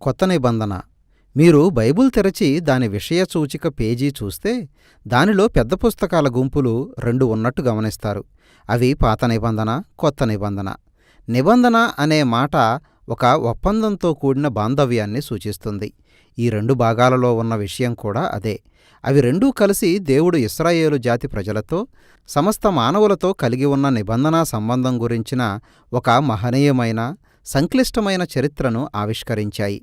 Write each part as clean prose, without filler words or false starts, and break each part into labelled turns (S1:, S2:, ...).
S1: కొత్త నిబంధన. మీరు బైబిల్ తెరచి దాని విషయ సూచిక పేజీ చూస్తే దానిలో పెద్ద పుస్తకాల గుంపులు 2 ఉన్నట్టు గమనిస్తారు. అవి పాత నిబంధన, కొత్త నిబంధన. నిబంధన అనే మాట ఒక ఒప్పందంతో కూడిన బాంధవ్యాన్ని సూచిస్తుంది. ఈ 2 భాగాలలో ఉన్న విషయం కూడా అదే. అవి రెండూ కలిసి దేవుడు ఇశ్రాయేలు జాతి ప్రజలతో, సమస్త మానవులతో కలిగి ఉన్న నిబంధనా సంబంధం గురించిన ఒక మహనీయమైన, సంక్లిష్టమైన చరిత్రను ఆవిష్కరించాయి.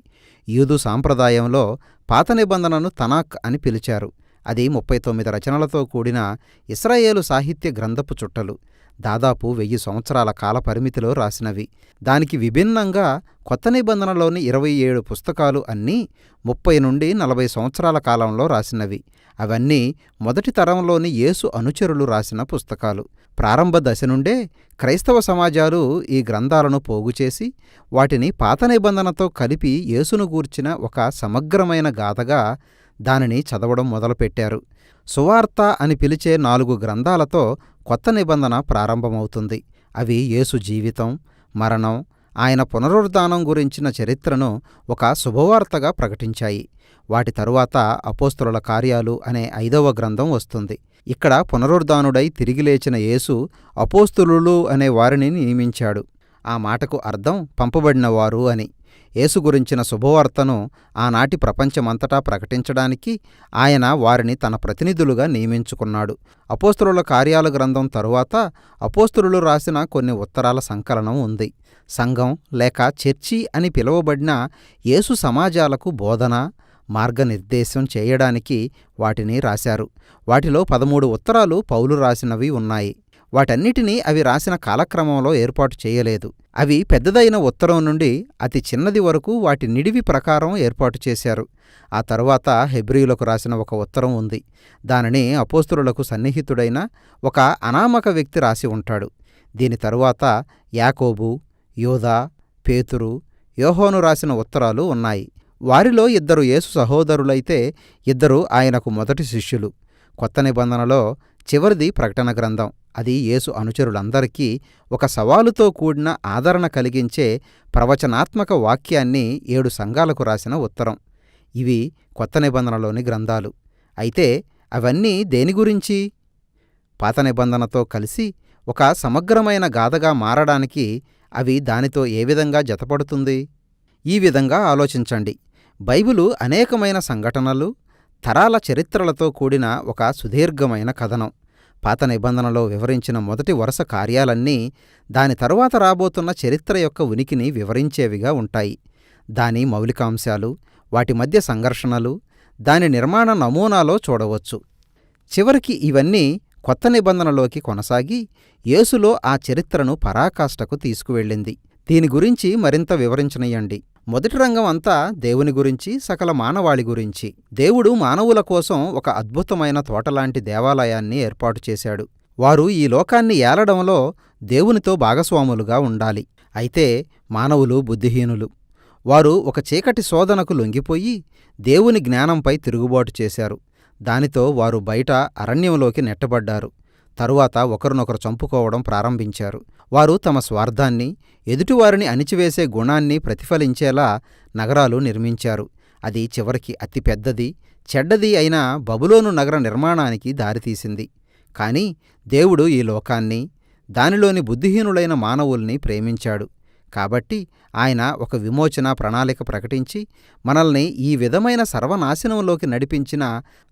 S1: యూదు సాంప్రదాయంలో పాత నిబంధనను తనాక్ అని పిలిచారు. అది 39 రచనలతో కూడిన ఇశ్రాయేలు సాహిత్య గ్రంథపు చుట్టలు. దాదాపు 1000 సంవత్సరాల కాల పరిమితిలో రాసినవి. దానికి విభిన్నంగా కొత్త నిబంధనలోని 27 పుస్తకాలు అన్నీ 30 నుండి 40 సంవత్సరాల కాలంలో రాసినవి. అవన్నీ మొదటి తరంలోని యేసు అనుచరులు రాసిన పుస్తకాలు. ప్రారంభ దశ నుండే క్రైస్తవ సమాజాలు ఈ గ్రంథాలను పోగుచేసి వాటిని పాత నిబంధనతో కలిపి యేసును గూర్చిన ఒక సమగ్రమైన గాథగా దానిని చదవడం మొదలుపెట్టారు. సువార్త అని పిలిచే 4 గ్రంథాలతో కొత్త నిబంధన ప్రారంభమవుతుంది. అవి యేసు జీవితం, మరణం, ఆయన పునరుద్ధానం గురించిన చరిత్రను ఒక శుభవార్తగా ప్రకటించాయి. వాటి తరువాత అపోస్తలుల కార్యాలు అనే 5వ గ్రంథం వస్తుంది. ఇక్కడ పునరుద్ధానుడై తిరిగి లేచిన యేసు అపోస్తలులు అనే వారిని నియమించాడు. ఆ మాటకు అర్థం పంపబడినవారు అని. యేసు గురించిన శుభవార్తను ఆనాటి ప్రపంచమంతటా ప్రకటించడానికి ఆయన వారిని తన ప్రతినిధులుగా నియమించుకున్నాడు. అపోస్తలుల కార్యాల గ్రంథం తరువాత అపోస్తలులు రాసిన కొన్ని ఉత్తరాల సంకలనం ఉంది. సంఘం లేక చర్చి అని పిలువబడిన యేసు సమాజాలకు బోధన, మార్గనిర్దేశం చేయడానికి వాటిని రాశారు. వాటిలో 13 ఉత్తరాలు పౌలు రాసినవి ఉన్నాయి. వాటన్నిటినీ అవి రాసిన కాలక్రమంలో ఏర్పాటు చేయలేదు. అవి పెద్దదైన ఉత్తరం నుండి అతి చిన్నది వరకు వాటి నిడివి ప్రకారం ఏర్పాటు చేశారు. ఆ తరువాత హెబ్రీయులకు రాసిన ఒక ఉత్తరం ఉంది. దానిని అపోస్తలులకు సన్నిహితుడైన ఒక అనామక వ్యక్తి రాసి ఉంటాడు. దీని తరువాత యాకోబు, యోదా, పేతురు, యోహాను రాసిన ఉత్తరాలు ఉన్నాయి. వారిలో 2 యేసు సహోదరులైతే 2 ఆయనకు మొదటి శిష్యులు. కొత్త నిబంధనలో చివరిది ప్రకటన గ్రంథం. అది యేసు అనుచరులందరికీ ఒక సవాలుతో కూడిన ఆదరణ కలిగించే ప్రవచనాత్మక వాక్యాన్ని 7 సంఘాలకు రాసిన ఉత్తరం. ఇవి కొత్త నిబంధనలోని గ్రంథాలు. అయితే అవన్నీ దేని గురించి? పాత నిబంధనతో కలిసి ఒక సమగ్రమైన గాథగా మారడానికి అవి దానితో ఏ విధంగా జతపడుతుంది? ఈ విధంగా ఆలోచించండి. బైబిలు అనేకమైన సంఘటనలు, తరాల చరిత్రలతో కూడిన ఒక సుదీర్ఘమైన కథనం. పాత నిబంధనలో వివరించిన మొదటి వరుస కార్యాలన్నీ దాని తరువాత రాబోతున్న చరిత్ర యొక్క ఉనికిని వివరించేవిగా ఉంటాయి. దాని మౌలికాంశాలు, వాటి మధ్య సంఘర్షణలు దాని నిర్మాణ నమూనాలో చూడవచ్చు. చివరికి ఇవన్నీ కొత్త నిబంధనలోకి కొనసాగి యేసులో ఆ చరిత్రను పరాకాష్ఠకు తీసుకువెళ్ళింది. దీని గురించి మరింత వివరించనియండి. మొదటి రంగం అంతా దేవుని గురించి, సకల మానవాళి గురించి. దేవుడు మానవుల కోసం ఒక అద్భుతమైన తోటలాంటి దేవాలయాన్ని ఏర్పాటు చేశాడు. వారు ఈ లోకాన్ని ఏలడంలో దేవునితో భాగస్వాములుగా ఉండాలి. అయితే మానవులు బుద్ధిహీనులు. వారు ఒక చీకటి శోధనకు లొంగిపోయి దేవుని జ్ఞానంపై తిరుగుబాటు చేశారు. దానితో వారు బయట అరణ్యంలోకి నెట్టబడ్డారు. తరువాత ఒకరినొకరు చంపుకోవడం ప్రారంభించారు. వారు తమ స్వార్థాన్ని, ఎదుటివారిని అణిచివేసే గుణాన్ని ప్రతిఫలించేలా నగరాలు నిర్మించారు. అది చివరికి అతి పెద్దది, చెడ్డది అయిన బబులోను నగర నిర్మాణానికి దారితీసింది. కాని దేవుడు ఈ లోకాన్ని, దానిలోని బుద్ధిహీనులైన మానవుల్ని ప్రేమించాడు. కాబట్టి ఆయన ఒక విమోచన ప్రణాళిక ప్రకటించి మనల్ని ఈ విధమైన సర్వనాశనంలోకి నడిపించిన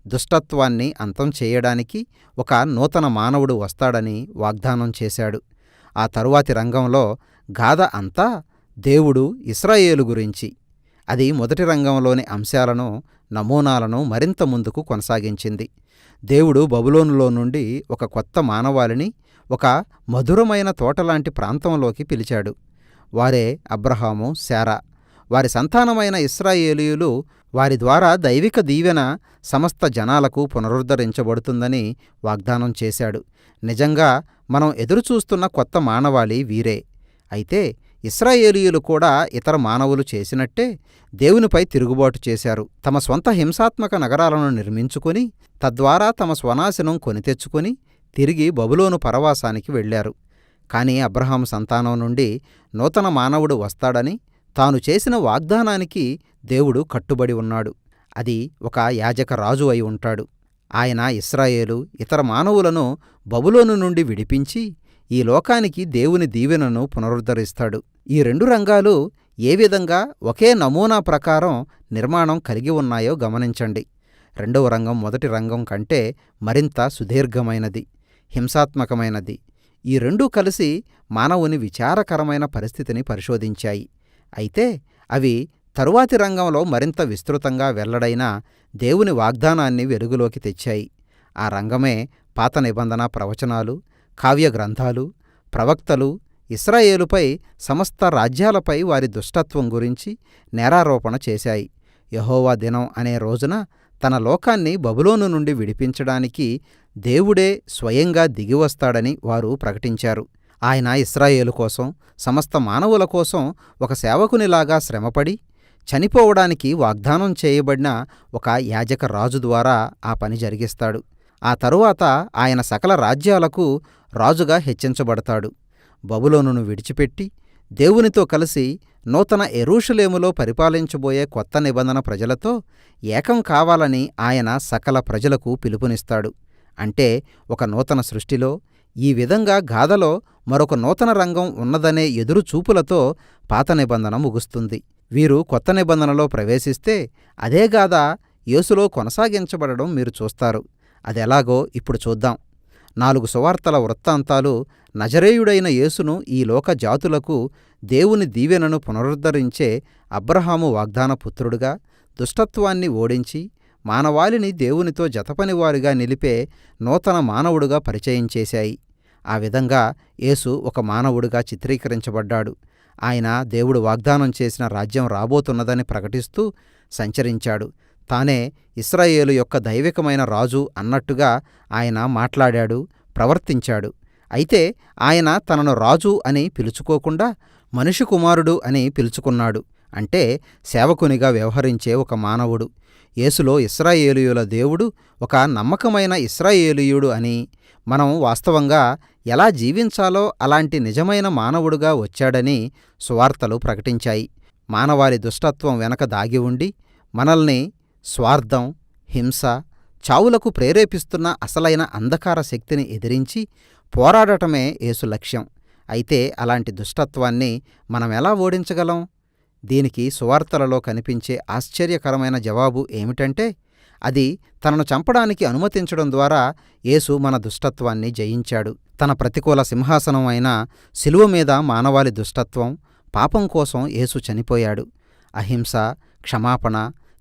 S1: దుష్టత్వాన్ని అంతం చేయడానికి ఒక నూతన మానవుడు వస్తాడని వాగ్దానం చేశాడు. ఆ తరువాతి రంగంలో గాథ అంతా దేవుడు ఇశ్రాయేలు గురించి. అది మొదటి రంగంలోని అంశాలను, నమూనాలను మరింత ముందుకు కొనసాగించింది. దేవుడు బబులోనులో నుండి ఒక కొత్త మానవాళిని ఒక మధురమైన తోటలాంటి ప్రాంతంలోకి పిలిచాడు. వారే అబ్రహాము, శారా. వారి సంతానమైన ఇశ్రాయేలీయులు. వారి ద్వారా దైవిక దీవెన సమస్త జనాలకు పునరుద్ధరించబడుతుందని వాగ్దానం చేశాడు. నిజంగా మనం ఎదురుచూస్తున్న కొత్త మానవాళి వీరే. అయితే ఇశ్రాయేలీయులు కూడా ఇతర మానవులు చేసినట్టే దేవునిపై తిరుగుబాటు చేశారు. తమ స్వంత హింసాత్మక నగరాలను నిర్మించుకొని తద్వారా తమ స్వనాశనం కొనితెచ్చుకొని తిరిగి బబులోను పరవాసానికి వెళ్లారు. కాని అబ్రహాము సంతానం నుండి నూతన మానవుడు వస్తాడని, తాను చేసిన వాగ్దానానికి దేవుడు కట్టుబడి ఉన్నాడు. అది ఒక యాజక రాజు అయి ఉంటాడు. ఆయన ఇశ్రాయేలు, ఇతర మానవులను బబులోను నుండి విడిపించి ఈ లోకానికి దేవుని దీవెనను పునరుద్ధరిస్తాడు. ఈ రెండు రంగాలు ఏ విధంగా ఒకే నమూనా ప్రకారం నిర్మాణం కలిగి ఉన్నాయో గమనించండి. రెండవ రంగం మొదటి రంగం కంటే మరింత సుదీర్ఘమైనది, హింసాత్మకమైనది. ఈ రెండూ కలిసి మానవుని విచారకరమైన పరిస్థితిని పరిశోధించాయి. అయితే అవి తరువాతి రంగంలో మరింత విస్తృతంగా వెల్లడైన దేవుని వాగ్దానాన్ని వెలుగులోకి తెచ్చాయి. ఆ రంగమే పాత నిబంధన ప్రవచనాలు, కావ్య గ్రంథాలు, ప్రవక్తలు ఇశ్రాయేలుపై, సమస్త రాజ్యాలపై వారి దుష్టత్వం గురించి నేరారోపణ చేశాయి. యెహోవా దినం అనే రోజున తన లోకాన్ని బబులోను నుండి విడిపించడానికి దేవుడే స్వయంగా దిగివస్తాడని వారు ప్రకటించారు. ఆయన ఇశ్రాయేలు కోసం, సమస్త మానవుల కోసం ఒక సేవకునిలాగా శ్రమపడి చనిపోవడానికి వాగ్దానం చేయబడిన ఒక యాజక రాజు ద్వారా ఆ పని జరిగిస్తాడు. ఆ తరువాత ఆయన సకల రాజ్యాలకు రాజుగా హెచ్చించబడతాడు. బబులోనును విడిచిపెట్టి దేవునితో కలిసి నూతన యెరూషలేములో పరిపాలించబోయే కొత్త నిబంధన ప్రజలతో ఏకం కావాలని ఆయన సకల ప్రజలకు పిలుపునిస్తాడు. అంటే ఒక నూతన సృష్టిలో, ఈ విధంగా గాథలో మరొక నూతన రంగం ఉన్నదనే ఎదురుచూపులతో పాత నిబంధన ముగుస్తుంది. వీరు కొత్త నిబంధనలో ప్రవేశిస్తే అదే గాథ యేసులో కొనసాగించబడడం మీరు చూస్తారు. అదెలాగో ఇప్పుడు చూద్దాం. 4 సువార్తల వృత్తాంతాలు నజరేయుడైన యేసును ఈ లోక జాతులకు దేవుని దీవెనను పునరుద్ధరించే అబ్రహాము వాగ్దాన పుత్రుడుగా, దుష్టత్వాన్ని ఓడించి మానవాళిని దేవునితో జతపనివారిగా నిలిపే నూతన మానవుడుగా పరిచయం చేశాయి. ఆ విధంగా యేసు ఒక మానవుడిగా చిత్రీకరించబడ్డాడు. ఆయన దేవుడు వాగ్దానం చేసిన రాజ్యం రాబోతున్నదని ప్రకటిస్తూ సంచరించాడు. తానే ఇశ్రాయేలు యొక్క దైవికమైన రాజు అన్నట్టుగా ఆయన మాట్లాడాడు, ప్రవర్తించాడు. అయితే ఆయన తనను రాజు అని పిలుచుకోకుండా మనిషి కుమారుడు అని పిలుచుకున్నాడు. అంటే సేవకునిగా వ్యవహరించే ఒక మానవుడు. యేసులో ఇశ్రాయేలీయుల దేవుడు ఒక నమ్మకమైన ఇశ్రాయేలీయుడు అని, మనం వాస్తవంగా ఎలా జీవించాలో అలాంటి నిజమైన మానవుడుగా వచ్చాడని సువార్తలు ప్రకటించాయి. మానవాళి దుష్టత్వం వెనక దాగి ఉండి మనల్ని స్వార్థం, హింస, చావులకు ప్రేరేపిస్తున్న అసలైన అంధకార శక్తిని ఎదిరించి పోరాడటమే యేసు లక్ష్యం. అయితే అలాంటి దుష్టత్వాన్ని మనమెలా ఓడించగలం? దీనికి సువార్తలలో కనిపించే ఆశ్చర్యకరమైన జవాబు ఏమిటంటే, అది తనను చంపడానికి అనుమతించడం ద్వారా యేసు మన దుష్టత్వాన్ని జయించాడు. తన ప్రతికూల సింహాసనం అయిన శిలువ మీద మానవాళి దుష్టత్వం, పాపం కోసం యేసు చనిపోయాడు. అహింస, క్షమాపణ,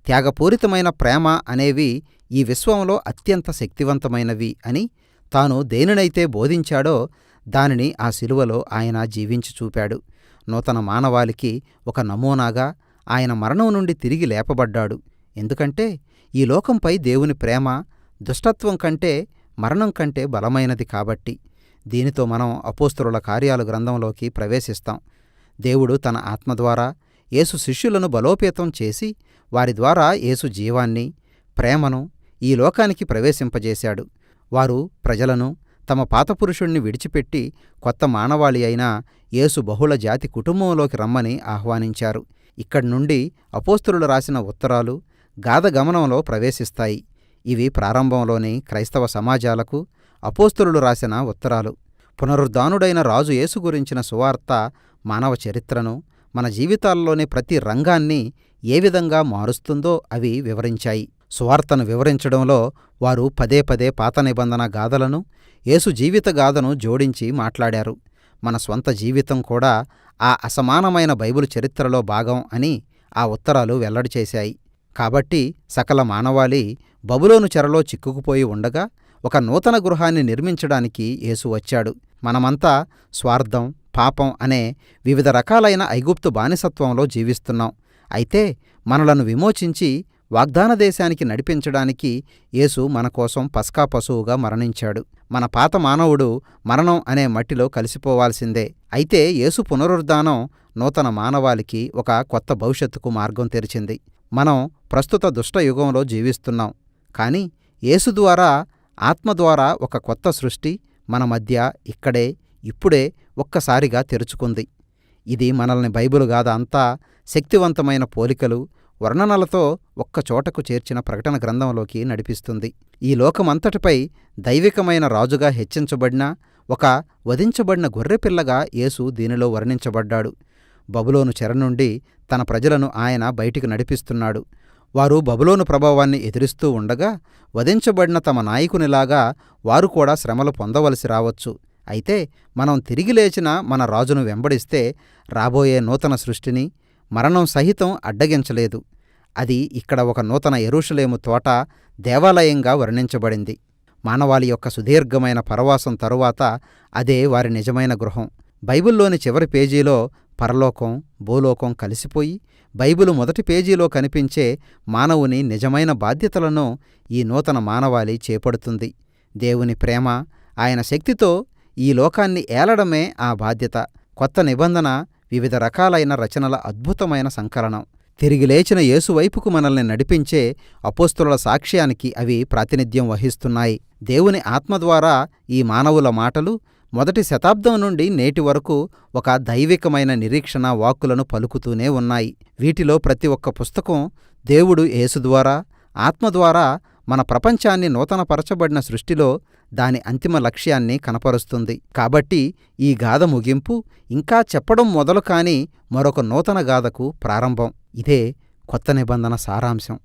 S1: త్యాగపూరితమైన ప్రేమ అనేవి ఈ విశ్వంలో అత్యంత శక్తివంతమైనవి అని తాను దేనినైతే బోధించాడో దానిని ఆ శిలువలో ఆయన జీవించి చూపాడు. నూతన మానవాళికి ఒక నమూనాగా ఆయన మరణం నుండి తిరిగి లేపబడ్డాడు. ఎందుకంటే ఈ లోకంపై దేవుని ప్రేమ దుష్టత్వం కంటే, మరణం కంటే బలమైనది కాబట్టి. దీనితో మనం అపోస్తలుల కార్యాలు గ్రంథంలోకి ప్రవేశిస్తాం. దేవుడు తన ఆత్మ ద్వారా యేసు శిష్యులను బలోపేతం చేసి వారి ద్వారా యేసు జీవాన్ని, ప్రేమను ఈ లోకానికి ప్రవేశింపజేశాడు. వారు ప్రజలను తమ పాతపురుషుణ్ణి విడిచిపెట్టి కొత్త మానవాళి అయిన యేసు బహుళ జాతి కుటుంబంలోకి రమ్మని ఆహ్వానించారు. ఇక్కడి నుండి అపోస్తలులు రాసిన ఉత్తరాలు గాథ గమనంలో ప్రవేశిస్తాయి. ఇవి ప్రారంభంలోని క్రైస్తవ సమాజాలకు అపోస్తలులు రాసిన ఉత్తరాలు. పునరుద్ధానుడైన రాజు యేసు గురించిన సువార్త మానవ చరిత్రను, మన జీవితాల్లోని ప్రతి రంగాన్ని ఏ విధంగా మారుస్తుందో అవి వివరించాయి. సువార్తను వివరించడంలో వారు పదే పదే పాత నిబంధన గాథలను, యేసు జీవిత గాథను జోడించి మాట్లాడారు. మన స్వంత జీవితం కూడా ఆ అసమానమైన బైబిలు చరిత్రలో భాగం అని ఆ ఉత్తరాలు వెల్లడి చేశాయి. కాబట్టి సకల మానవాళి బబులోను చెరలో చిక్కుకుపోయి ఉండగా ఒక నూతన గృహాన్ని నిర్మించడానికి యేసు వచ్చాడు. మనమంతా స్వార్థం, పాపం అనే వివిధ రకాలైన ఐగుప్తు బానిసత్వంలో జీవిస్తున్నాం. అయితే మనలను విమోచించి వాగ్దాన దేశానికి నడిపించడానికి యేసు మన కోసం పస్కా పశువుగా మరణించాడు. మన పాత మానవుడు మరణం అనే మట్టిలో కలిసిపోవాల్సిందే. అయితే యేసు పునరుద్ధానం నూతన మానవాళికి ఒక కొత్త భవిష్యత్తుకు మార్గం తెరిచింది. మనం ప్రస్తుత దుష్టయుగంలో జీవిస్తున్నాం. కానీ యేసు ద్వారా, ఆత్మ ద్వారా ఒక కొత్త సృష్టి మన మధ్య ఇక్కడే, ఇప్పుడే ఒక్కసారిగా తెరుచుకుంది. ఇది మనల్ని బైబిలు గాథ అంతా శక్తివంతమైన పోలికలు, వర్ణనలతో ఒక్కచోటకు చేర్చిన ప్రకటన గ్రంథంలోకి నడిపిస్తుంది. ఈ లోకమంతటిపై దైవికమైన రాజుగా హెచ్చించబడిన ఒక వధించబడిన గొర్రెపిల్లగా యేసు దీనిలో వర్ణించబడ్డాడు. బబులోను చెర నుండి తన ప్రజలను ఆయన బయటికి నడిపిస్తున్నాడు. వారు బబులోను ప్రభావాన్ని ఎదిరిస్తూ ఉండగా వధించబడిన తమ నాయకునిలాగా వారు కూడా శ్రమలు పొందవలసి రావచ్చు. అయితే మనం తిరిగి లేచిన మన రాజును వెంబడిస్తే రాబోయే నూతన సృష్టిని మరణం సహితం అడ్డగించలేదు. అది ఇక్కడ ఒక నూతన యెరూషలేము తోట, దేవాలయంగా వర్ణించబడింది. మానవాళి యొక్క సుదీర్ఘమైన పరవాసం తరువాత అదే వారి నిజమైన గృహం. బైబిల్లోని చివరి పేజీలో పరలోకం, భూలోకం కలిసిపోయి బైబిలు మొదటి పేజీలో కనిపించే మానవుని నిజమైన బాధ్యతలను ఈ నూతన మానవాళి చేపడుతుంది. దేవుని ప్రేమ, ఆయన శక్తితో ఈ లోకాన్ని ఏలడమే ఆ బాధ్యత. కొత్త నిబంధన వివిధ రకాలైన రచనల అద్భుతమైన సంకలనం. తిరిగి లేచిన యేసు వైపుకు మనల్ని నడిపించే అపోస్తలుల సాక్ష్యానికి అవి ప్రాతినిధ్యం వహిస్తున్నాయి. దేవుని ఆత్మ ద్వారా ఈ మానవుల మాటలు మొదటి శతాబ్దం నుండి నేటి వరకు ఒక దైవికమైన నిరీక్షణ వాక్కులను పలుకుతూనే ఉన్నాయి. వీటిలో ప్రతి ఒక్క పుస్తకం దేవుడు యేసు ద్వారా, ఆత్మ ద్వారా మన ప్రపంచాన్ని నూతనపరచబడిన సృష్టిలో దాని అంతిమ లక్ష్యాన్ని కనపరుస్తుంది. కాబట్టి ఈ గాథ ముగింపు ఇంకా చెప్పడం మొదలు కాని మరొక నూతన గాథకు ప్రారంభం. ఇదే కొత్త నిబంధన సారాంశం.